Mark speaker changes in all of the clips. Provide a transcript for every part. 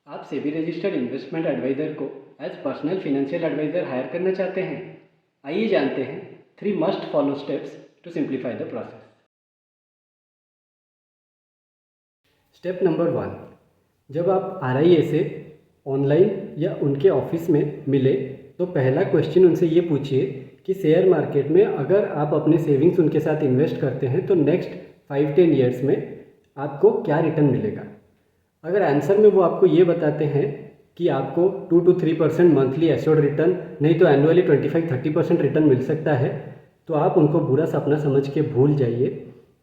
Speaker 1: आप SEBI registered investment advisor को as personal financial advisor hire करना चाहते हैं। आइए जानते हैं 3 must follow steps to simplify the process. Step number 1, जब आप RIA से ऑनलाइन या उनके ऑफिस में मिले तो पहला क्वेश्चन उनसे ये पूछिए कि शेयर मार्केट में अगर आप अपने सेविंग्स उनके साथ इन्वेस्ट करते हैं तो नेक्स्ट 5-10 ईयर्स में आपको क्या रिटर्न मिलेगा। अगर आंसर में वो आपको ये बताते हैं कि आपको 2 to 3% मंथली एश्योर्ड रिटर्न, नहीं तो एनुअली 25-30% रिटर्न मिल सकता है, तो आप उनको बुरा सपना समझ के भूल जाइए,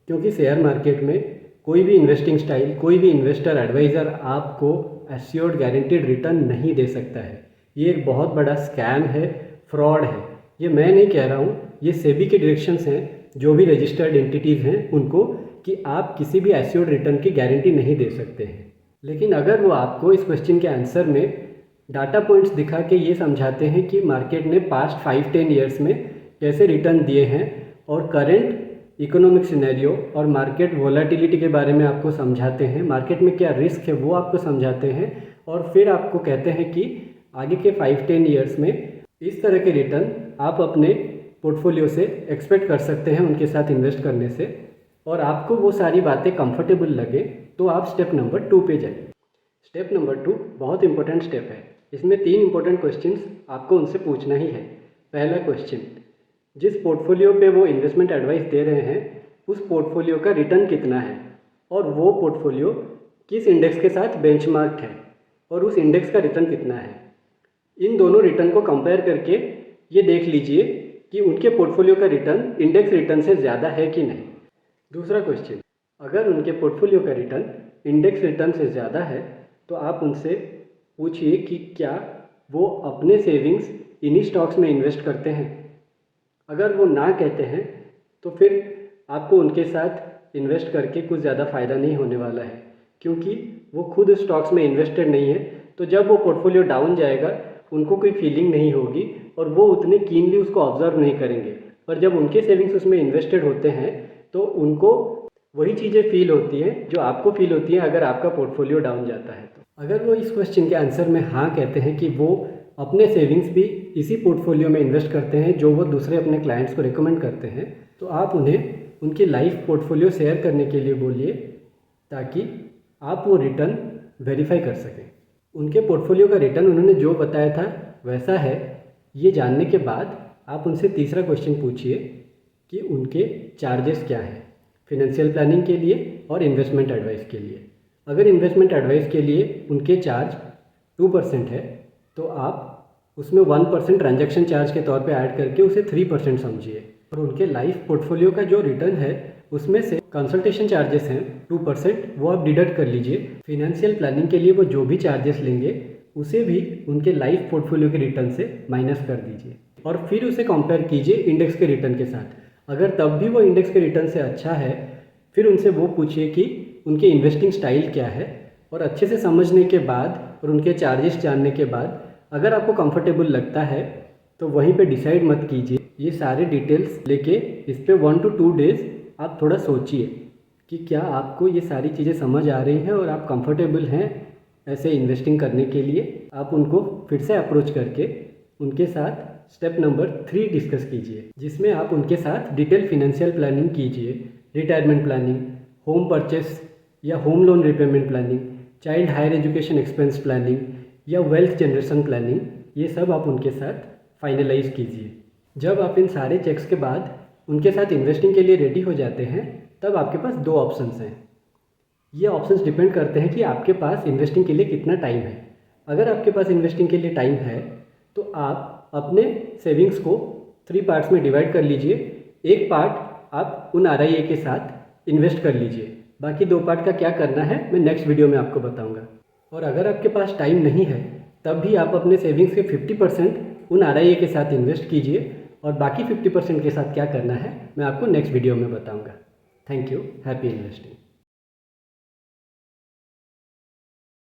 Speaker 1: क्योंकि शेयर मार्केट में कोई भी इन्वेस्टिंग स्टाइल, कोई भी इन्वेस्टर एडवाइज़र आपको एश्योर्ड गारंटीड रिटर्न नहीं दे सकता है। ये एक बहुत बड़ा स्कैम है, फ्रॉड है। ये मैं नहीं कह रहा हूँ, ये सेबी के डायरेक्शंस हैं जो भी रजिस्टर्ड एंटिटीज़ हैं उनको, कि आप किसी भी एश्योर्ड रिटर्न की गारंटी नहीं दे सकते हैं। लेकिन अगर वो आपको इस क्वेश्चन के आंसर में डाटा पॉइंट्स दिखा के ये समझाते हैं कि मार्केट ने पास्ट 5-10 ईयर्स में कैसे रिटर्न दिए हैं और करंट इकोनॉमिक सिनेरियो और मार्केट वोलेटिलिटी के बारे में आपको समझाते हैं, मार्केट में क्या रिस्क है वो आपको समझाते हैं, और फिर आपको कहते हैं कि आगे के 5-10 ईयर्स में इस तरह के रिटर्न आप अपने पोर्टफोलियो से एक्सपेक्ट कर सकते हैं उनके साथ इन्वेस्ट करने से, और आपको वो सारी बातें कंफर्टेबल लगे तो आप स्टेप नंबर 2 पे जाइए। स्टेप नंबर 2 बहुत इंपॉर्टेंट स्टेप है। इसमें 3 इंपॉर्टेंट क्वेश्चंस आपको उनसे पूछना ही है। पहला क्वेश्चन, जिस पोर्टफोलियो पे वो इन्वेस्टमेंट एडवाइस दे रहे हैं उस पोर्टफोलियो का रिटर्न कितना है, और वो पोर्टफोलियो किस इंडेक्स के साथ बेंचमार्क्ड है और उस इंडेक्स का रिटर्न कितना है। इन दोनों रिटर्न को कंपेयर करके ये देख लीजिए कि उनके पोर्टफोलियो का रिटर्न इंडेक्स रिटर्न से ज़्यादा है कि नहीं। दूसरा क्वेश्चन, अगर उनके पोर्टफोलियो का रिटर्न इंडेक्स रिटर्न से ज़्यादा है तो आप उनसे पूछिए कि क्या वो अपने सेविंग्स इन्हीं स्टॉक्स में इन्वेस्ट करते हैं। अगर वो ना कहते हैं तो फिर आपको उनके साथ इन्वेस्ट करके कुछ ज़्यादा फ़ायदा नहीं होने वाला है, क्योंकि वो खुद स्टॉक्स में इन्वेस्टेड नहीं है। तो जब वो पोर्टफोलियो डाउन जाएगा उनको कोई फीलिंग नहीं होगी और वो उतने कीनली उसको ऑब्जर्व नहीं करेंगे, और जब उनके सेविंग्स उसमें इन्वेस्टेड होते हैं तो उनको वही चीज़ें फील होती हैं जो आपको फील होती हैं अगर आपका पोर्टफोलियो डाउन जाता है। तो अगर वो इस क्वेश्चन के आंसर में हाँ कहते हैं कि वो अपने सेविंग्स भी इसी पोर्टफोलियो में इन्वेस्ट करते हैं जो वो दूसरे अपने क्लाइंट्स को रिकमेंड करते हैं, तो आप उन्हें उनकी लाइफ पोर्टफोलियो शेयर करने के लिए बोलिए ताकि आप वो रिटर्न वेरीफाई कर सकें। उनके पोर्टफोलियो का रिटर्न उन्होंने जो बताया था वैसा है, ये जानने के बाद आप उनसे तीसरा क्वेश्चन पूछिए कि उनके चार्जेस क्या हैं फिनेंशियल प्लानिंग के लिए और इन्वेस्टमेंट एडवाइस के लिए। अगर इन्वेस्टमेंट एडवाइस के लिए उनके चार्ज 2% है तो आप उसमें 1% ट्रांजैक्शन चार्ज के तौर पे ऐड करके उसे 3% समझिए, और उनके लाइफ पोर्टफोलियो का जो रिटर्न है उसमें से कंसल्टेशन चार्जेस हैं 2%, वो आप डिडक्ट कर लीजिए। फिनेंशियल प्लानिंग के लिए वो जो भी चार्जेस लेंगे उसे भी उनके लाइफ पोर्टफोलियो के रिटर्न से माइनस कर दीजिए, और फिर उसे कंपेयर कीजिए इंडेक्स के रिटर्न के साथ। अगर तब भी वो इंडेक्स के रिटर्न से अच्छा है फिर उनसे वो पूछिए कि उनके इन्वेस्टिंग स्टाइल क्या है, और अच्छे से समझने के बाद और उनके चार्जेस जानने के बाद अगर आपको कंफर्टेबल लगता है तो वहीं पे डिसाइड मत कीजिए। ये सारे डिटेल्स लेके इस पे 1 to 2 डेज़ आप थोड़ा सोचिए कि क्या आपको ये सारी चीज़ें समझ आ रही हैं और आप कंफर्टेबल हैं ऐसे इन्वेस्टिंग करने के लिए। आप उनको फिर से अप्रोच करके उनके साथ स्टेप नंबर 3 डिस्कस कीजिए, जिसमें आप उनके साथ डिटेल फिनेंशियल प्लानिंग कीजिए, रिटायरमेंट प्लानिंग, होम परचेस या home loan repayment planning, child higher education expense planning या वेल्थ जनरेशन प्लानिंग, ये सब आप उनके साथ फाइनलाइज कीजिए। जब आप इन सारे चेक्स के बाद उनके साथ इन्वेस्टिंग के लिए रेडी हो जाते हैं तब आपके पास 2 ऑप्शंस हैं। ये ऑप्शंस डिपेंड करते हैं कि आपके पास इन्वेस्टिंग के लिए कितना टाइम है। अगर आपके पास इन्वेस्टिंग के लिए टाइम है तो आप अपने सेविंग्स को 3 पार्ट्स में डिवाइड कर लीजिए। एक पार्ट आप उन RIA के साथ इन्वेस्ट कर लीजिए, बाकी 2 पार्ट का क्या करना है मैं नेक्स्ट वीडियो में आपको बताऊंगा। और अगर आपके पास टाइम नहीं है तब भी आप अपने सेविंग्स के 50% उन RIA के साथ इन्वेस्ट कीजिए, और बाकी 50% के साथ क्या करना है मैं आपको नेक्स्ट वीडियो में बताऊंगा। Thank you, happy investing.